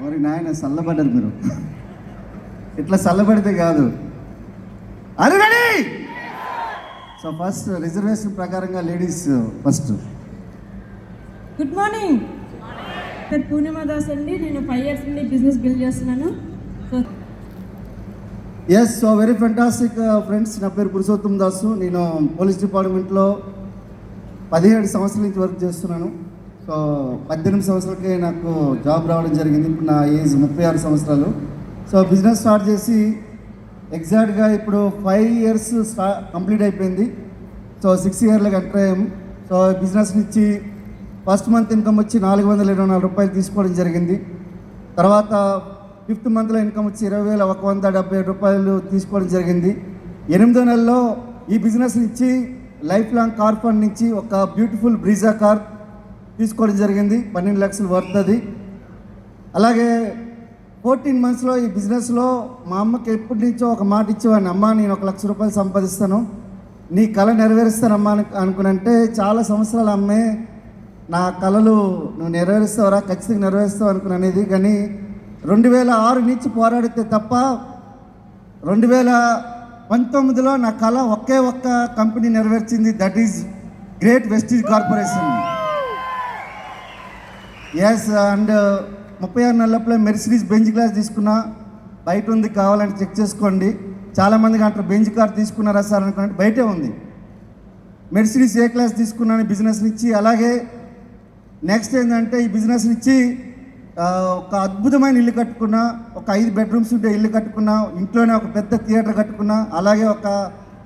మరి నాయన చల్లబడ్డారు మీరు. ఇట్లా చల్లబడితే కాదు. అది రెడీ. సో ఫస్ట్ రిజర్వేషన్ ప్రకారంగా ladies first. Good morning. Sir Purnima Das అండి. నేను 5 years నుండి బిజినెస్ బిల్డ్ చేస్తున్నాను. Yes, so very fantastic friends. నా పేరు పురుషోత్తం దాసు. నేను పోలీస్ డిపార్ట్మెంట్లో 17 సంవత్సరాల నుంచి వర్క్ చేస్తున్నాను. సో 18 సంవత్సరాలకే నాకు జాబ్ రావడం జరిగింది. ఇప్పుడు నా ఏజ్ 36 సంవత్సరాలు. సో బిజినెస్ స్టార్ట్ చేసి ఎగ్జాక్ట్గా ఇప్పుడు 5 years కంప్లీట్ అయిపోయింది. సో 6 yearలకు ఎంటర్ అయ్యాము. సో బిజినెస్ నుంచి ఫస్ట్ మంత్ ఇన్కమ్ వచ్చి 424 రూపాయలు తీసుకోవడం జరిగింది. తర్వాత 5th monthలో ఇన్కమ్ వచ్చి 20,177 రూపాయలు తీసుకోవడం జరిగింది. 8వ నెలలో ఈ బిజినెస్ నుంచి లైఫ్ లాంగ్ కార్ ఫండ్ నుంచి ఒక బ్యూటిఫుల్ బ్రీజా కార్ తీసుకోవడం జరిగింది. 12 లక్షలు వర్త్ అది. అలాగే 14 monthsలో ఈ బిజినెస్లో మా అమ్మకి ఎప్పటి నుంచో ఒక మాట ఇచ్చేవాడిని, అమ్మ నేను 1 లక్ష రూపాయలు సంపాదిస్తాను, నీ కళ నెరవేరుస్తానమ్మా అనుకునంటే చాలా సంవత్సరాలు అమ్మే నా కళలు నువ్వు నెరవేరుస్తావరా, ఖచ్చితంగా నెరవేరుస్తావు అనుకుని అనేది. కానీ 2006 నుంచి పోరాడితే తప్ప 2019లో నా కళ ఒకే ఒక్క కంపెనీ నెరవేర్చింది. That is great Vestige corporation. Yes, and 36 నెలలప్పుడే మెర్సిడీస్ బెంజ్ క్లాస్ తీసుకున్నా. బయట ఉంది, కావాలంటే చెక్ చేసుకోండి. చాలామందికి అంటారు బెంజ్ కార్ తీసుకున్నారా సార్ అనుకున్నట్టు, బయటే ఉంది. మెర్సిడీస్ ఏ క్లాస్ తీసుకున్నాను బిజినెస్ నుంచి. అలాగే నెక్స్ట్ ఏంటంటే ఈ బిజినెస్ నుంచి ఒక అద్భుతమైన ఇల్లు కట్టుకున్నా, ఒక 5 bedrooms ఉండే ఇల్లు కట్టుకున్నా, ఇంట్లోనే ఒక పెద్ద థియేటర్ కట్టుకున్నా, అలాగే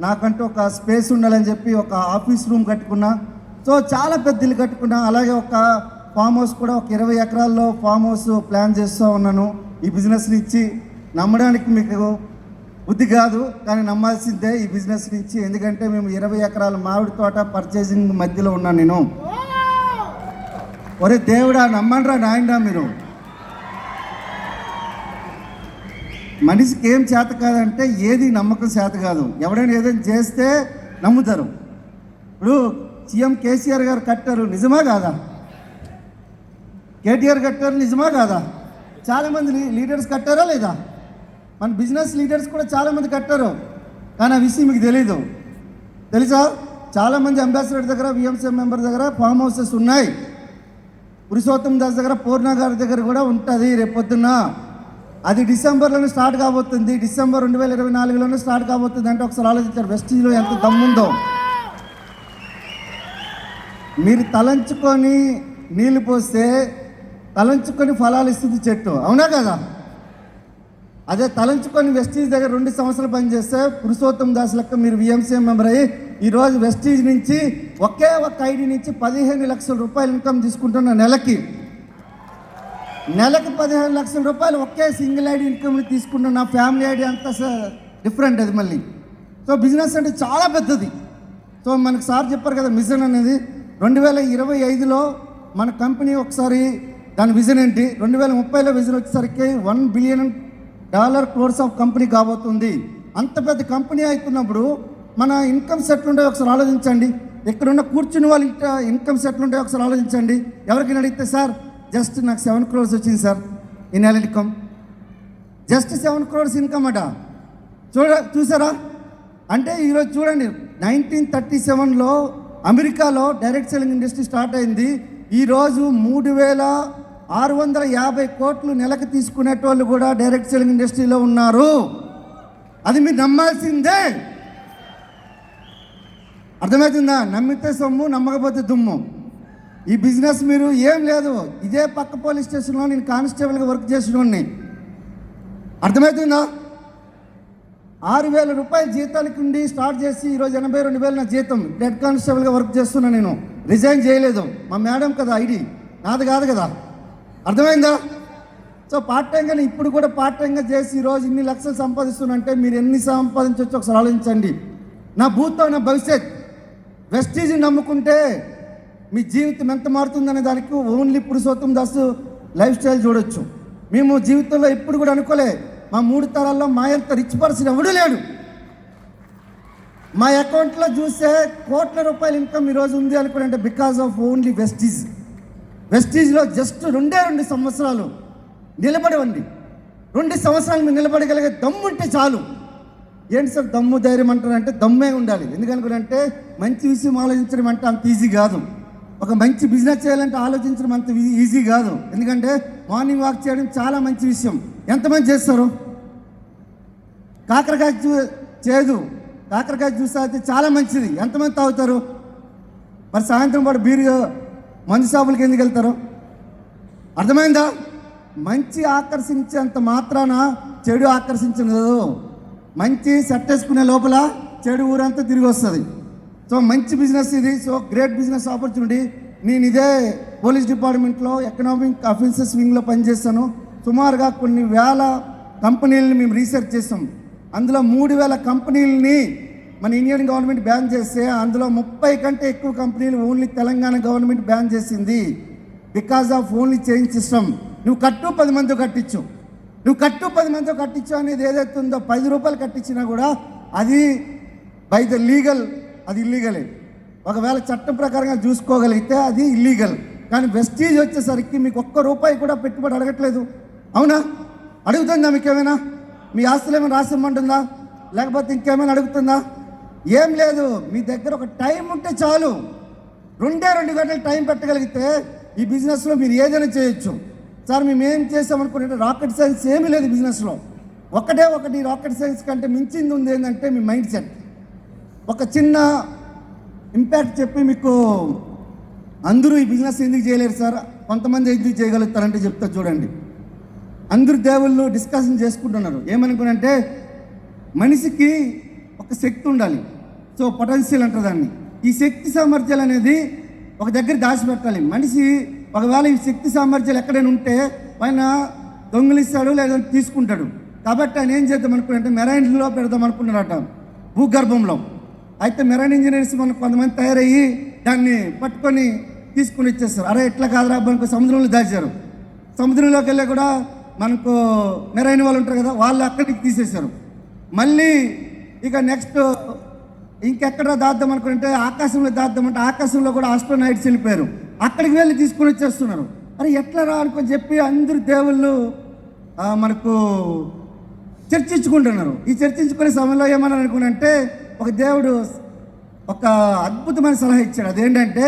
నాకంటూ ఒక స్పేస్ ఉండాలని చెప్పి ఒక ఆఫీస్ రూమ్ కట్టుకున్నా. సో చాలా పెద్ద ఇల్లు కట్టుకున్నా. అలాగే ఒక ఫామ్ హౌస్ కూడా ఒక 20 ఎకరాల్లో ఫామ్ హౌస్ ప్లాన్ చేస్తూ ఉన్నాను ఈ బిజినెస్ నుంచి. నమ్మడానికి మీకు బుద్ధి కాదు, కానీ నమ్మాల్సిందే ఈ బిజినెస్ నుంచి. ఎందుకంటే మేము 20 ఎకరాల మామిడి తోట పర్చేసింగ్ మధ్యలో ఉన్నాను నేను. ఒరే దేవుడా, నమ్మండ్రా నాయనరా మీరు. మనిషికి ఏం చేత కాదంటే ఏది నమ్మకం చేత కాదు. ఎవడైనా ఏదైనా చేస్తే నమ్ముతారు. ఇప్పుడు సీఎం కేసీఆర్ గారు కట్టారు, నిజమా కాదా? కేటీఆర్ కట్టారు, నిజమా కాదా? చాలామంది లీడర్స్ కట్టారా లేదా? మన బిజినెస్ లీడర్స్ కూడా చాలామంది కట్టారు, కానీ ఆ విషయం మీకు తెలీదు. తెలుసా? చాలామంది అంబాసిడర్ దగ్గర, విఎంసీ మెంబర్ దగ్గర ఫామ్ హౌసెస్ ఉన్నాయి. పురుషోత్తం దాస్ దగ్గర, పూర్ణ గారి దగ్గర కూడా ఉంటుంది. రేపొద్దున్న అది డిసెంబర్లోనే స్టార్ట్ కాబోతుంది. డిసెంబర్ 2024లోనే స్టార్ట్ కాబోతుంది. అంటే ఒకసారి ఆలోచించారు వెస్టీజ్లో ఎంత దమ్ముందో. మీరు తలంచుకొని నీళ్ళు పోస్తే తలంచుకొని ఫలాలు ఇస్తుంది చెట్టు, అవునా కదా? అదే తలంచుకొని వెస్టీజ్ దగ్గర 2 సంవత్సరాలు పనిచేస్తే పురుషోత్తం దాస్ లెక్క మీరు విఎంసీ మెంబర్ అయ్యి ఈరోజు వెస్టీజ్ నుంచి ఒకే ఒక ఐడి నుంచి 15 లక్షల రూపాయలు ఇన్కమ్ తీసుకుంటున్న నెలకి 15 లక్షల రూపాయలు ఒకే సింగిల్ ఐడి ఇన్కమ్ తీసుకుంటున్న నా ఫ్యామిలీ ఐడి అంతా డిఫరెంట్ అది మళ్ళీ. సో బిజినెస్ అంటే చాలా పెద్దది. సో మనకు సార్ చెప్పారు కదా మిషన్ అనేది. 2025లో మన కంపెనీ ఒకసారి దాని విజన్ ఏంటి, 2030లో విజన్ వచ్చేసరికి $1 billion క్రోర్స్ ఆఫ్ కంపెనీ కాబోతుంది. అంత పెద్ద కంపెనీ అవుతున్నప్పుడు మన ఇన్కమ్ సెట్లు ఉంటాయి ఒకసారి ఆలోచించండి. ఇక్కడున్న కూర్చుని వాళ్ళ ఇన్కమ్ సెట్లు ఉంటాయి ఒకసారి ఆలోచించండి. ఎవరికైనా అడిగితే సార్ జస్ట్ నాకు 7 crores వచ్చింది సార్ ఈ నెల ఇన్కమ్, జస్ట్ 7 crores ఇన్కమ్ అట. చూసారా? అంటే ఈరోజు చూడండి, 1937లో అమెరికాలో డైరెక్ట్ సెల్లింగ్ ఇండస్ట్రీ స్టార్ట్ అయింది. ఈరోజు 3,650 కోట్లు నెలకు తీసుకునేటోళ్ళు కూడా డైరెక్ట్ సెల్లింగ్ ఇండస్ట్రీలో ఉన్నారు. అది మీరు నమ్మాల్సిందే. అర్థమవుతుందా? నమ్మితే సొమ్ము, నమ్మకపోతే దుమ్ము. ఈ బిజినెస్ మీరు ఏం లేదు, ఇదే పక్క పోలీస్ స్టేషన్లో నేను కానిస్టేబుల్గా వర్క్ చేసినోడిని. అర్థమవుతుందా? 6,000 రూపాయల జీతానికి ఉండి స్టార్ట్ చేసి ఈరోజు 82,000 నా జీతం. హెడ్ కానిస్టేబుల్గా వర్క్ చేస్తున్నా నేను. రిజైన్ చేయలేదు. మా మేడం కదా ఐడి, నాది కాదు కదా. అర్థమైందా? సో పార్ట్ టైంగా ఇప్పుడు కూడా పార్ట్ టైంగా చేసి ఈరోజు ఇన్ని లక్షలు సంపాదిస్తున్నంటే మీరు ఎన్ని సంపాదించవచ్చు ఒకసారి ఆలోచించండి. నా భూతో నా భవిష్యత్. వెస్టీజ్ని నమ్ముకుంటే మీ జీవితం ఎంత మారుతుందనే దానికి only Purushottam Das life style చూడొచ్చు. మేము జీవితంలో ఎప్పుడు కూడా అనుకోలే మా 3 తరాల్లో మా ఎంత రిచ్ పర్సన్ ఎవడూ లేడు. మా అకౌంట్లో చూస్తే కోట్ల రూపాయల ఇన్కమ్ ఈరోజు ఉంది అనుకుంటే బికాస్ ఆఫ్ ఓన్లీ వెస్టీజ్. వెస్టీజ్లో జస్ట్ 2 సంవత్సరాలు నిలబడవండి. 2 సంవత్సరాలు మీరు నిలబడగలిగే దమ్ము ఉంటే చాలు. ఏంటి సార్ దమ్ము ధైర్యం అంటారంటే దమ్మే ఉండాలి. ఎందుకనుకుంటే మంచి విషయం ఆలోచించడం అంటే అంత ఈజీ కాదు. ఒక మంచి బిజినెస్ చేయాలంటే ఆలోచించడం అంత ఈజీ కాదు. ఎందుకంటే మార్నింగ్ వాక్ చేయడం చాలా మంచి విషయం. ఎంతమంది చేస్తారు? కాకరకాయ జ్యూస్ అయితే చాలా మంచిది. ఎంతమంది తాగుతారు? మరి సాయంత్రం పాటు బీరు మందు షాపులకి ఎందుకు వెళ్తారు? అర్థమైందా? మంచి ఆకర్షించేంత మాత్రాన చెడు ఆకర్షించదు. మంచి సెట్ వేసుకునే లోపల చెడు ఊరంతా తిరిగి వస్తుంది. సో మంచి బిజినెస్ ఇది. So great business opportunity. నేను ఇదే పోలీస్ డిపార్ట్మెంట్లో ఎకనామిక్ అఫెన్సెస్ వింగ్లో పనిచేస్తాను. సుమారుగా కొన్ని వేల కంపెనీలని మేము రీసెర్చ్ చేస్తాం. అందులో 3,000 కంపెనీలని మన ఇండియన్ గవర్నమెంట్ బ్యాన్ చేస్తే అందులో 30 కంటే ఎక్కువ కంపెనీలు ఓన్లీ తెలంగాణ గవర్నమెంట్ బ్యాన్ చేసింది. Because of only change system. నువ్వు కట్టు 10 మందితో కట్టించు, నువ్వు కట్టు 10 మందితో కట్టించు అనేది ఏదైతే ఉందో 10 రూపాయలు కట్టించినా కూడా అది బై ద లీగల్, అది ఇల్లీగలే. ఒకవేళ చట్టం ప్రకారంగా చూసుకోగలిగితే అది ఇల్లీగల్. కానీ వెస్టీజ్ వచ్చేసరికి మీకు ₹1 కూడా పెట్టుబడి అడగట్లేదు. అవునా? అడుగుతుందా? మీకేమైనా మీ ఆస్తులు ఏమైనా రాసిమ్మంటుందా? లేకపోతే ఇంకేమైనా అడుగుతుందా? ఏం లేదు. మీ దగ్గర ఒక టైం ఉంటే చాలు. 2 గంటలు టైం పెట్టగలిగితే ఈ బిజినెస్లో మీరు ఏదైనా చేయొచ్చు. సార్ మేము ఏం చేసామనుకుంటే రాకెట్ సైన్స్ ఏమీ లేదు బిజినెస్లో. ఒకటి రాకెట్ సైన్స్ కంటే మించింది ఉంది ఏంటంటే మీ మైండ్ సెట్. ఒక చిన్న ఇంపాక్ట్ చెప్పి మీకు అందరూ ఈ బిజినెస్ ఎందుకు చేయలేరు సార్, కొంతమంది ఎందుకు చేయగలుగుతారంటే చెప్తా చూడండి. అందరు దేవుళ్ళు డిస్కషన్ చేసుకుంటున్నారు. ఏమనుకునంటే మనిషికి ఒక శక్తి ఉండాలి. సో పొటెన్షియల్ అంటారు దాన్ని. ఈ శక్తి సామర్థ్యాలు అనేది ఒక దగ్గర దాచిపెట్టాలి. మనిషి ఒకవేళ ఈ శక్తి సామర్థ్యాలు ఎక్కడైనా ఉంటే పైన దొంగిలిస్తాడు లేదా తీసుకుంటాడు. కాబట్టి ఆయన ఏం చేద్దాం అనుకుంటే మెరైన్లో పెడదాం అనుకున్నారట, భూగర్భంలో. అయితే మెరైన్ ఇంజనీర్స్ మనకు కొంతమంది తయారయ్యి దాన్ని పట్టుకొని తీసుకుని ఇచ్చేస్తారు. అరే ఎట్లా కాదురా మనకు సముద్రంలో దాచారు. సముద్రంలోకి వెళ్ళి కూడా మనకు మెరైన్ వాళ్ళు ఉంటారు కదా, వాళ్ళు అక్కడికి తీసేశారు. మళ్ళీ ఇక నెక్స్ట్ ఇంకెక్కడ దాద్దాం అనుకుంటే ఆకాశంలో దాద్దామంటే ఆకాశంలో కూడా ఆస్ట్రోనాయిట్స్ వెళ్ళిపోయారు. అక్కడికి వెళ్ళి తీసుకొని వచ్చేస్తున్నారు. అరే ఎట్లా రా అనుకొని చెప్పి అందరు దేవుళ్ళు మనకు చర్చించుకుంటున్నారు. ఈ చర్చించుకునే సమయంలో ఏమన్నా అనుకున్నంటే ఒక దేవుడు ఒక అద్భుతమైన సలహా ఇచ్చాడు. అదేంటంటే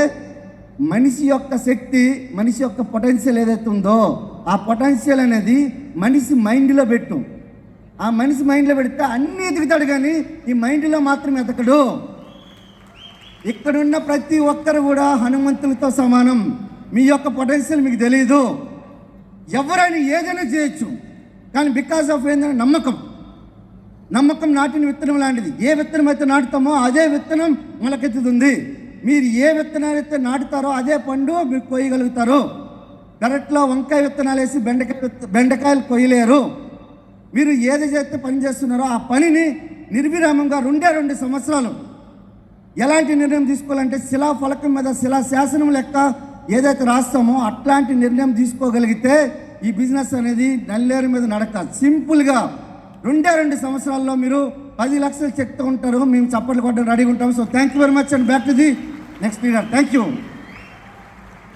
మనిషి యొక్క శక్తి, మనిషి యొక్క పొటెన్షియల్ ఏదైతే ఉందో ఆ పొటెన్షియల్ అనేది మనిషి మైండ్లో పెట్టు. ఆ మనిషి మైండ్లో పెడితే అన్నీ ఎదుగుతాడు, కానీ ఈ మైండ్లో మాత్రం ఎదగడు. ఇక్కడున్న ప్రతి ఒక్కరు కూడా హనుమంతులతో సమానం. మీ యొక్క పొటెన్షియల్ మీకు తెలియదు. ఎవరైనా ఏదైనా చేయొచ్చు, కానీ బికాస్ ఆఫ్ ఏంటంటే నమ్మకం నాటిన విత్తనం లాంటిది. ఏ విత్తనం అయితే నాటుతామో అదే విత్తనం మొలకెత్తుతుంది. మీరు ఏ విత్తనాలు అయితే నాటుతారో అదే పండు మీరు కొయ్యగలుగుతారు. కరెక్ట్లో వంకాయ విత్తనాలు వేసి బెండకాయలు కొయ్యలేరు. మీరు ఏది చేస్తే పని చేస్తున్నారో ఆ పనిని నిర్విరామంగా 2 సంవత్సరాలు ఎలాంటి నిర్ణయం తీసుకోవాలంటే శిలా ఫలకం మీద శిలా శాసనం లెక్క ఏదైతే రాస్తామో అట్లాంటి నిర్ణయం తీసుకోగలిగితే ఈ బిజినెస్ అనేది నల్లేరు మీద నడక. సింపుల్గా 2 సంవత్సరాల్లో మీరు 10 లక్షలు చెప్తూ ఉంటారు. మేము చప్పట్లు కొట్టడం రెడీగా ఉంటాము. So thank you very much and back to the next leader. Thank you.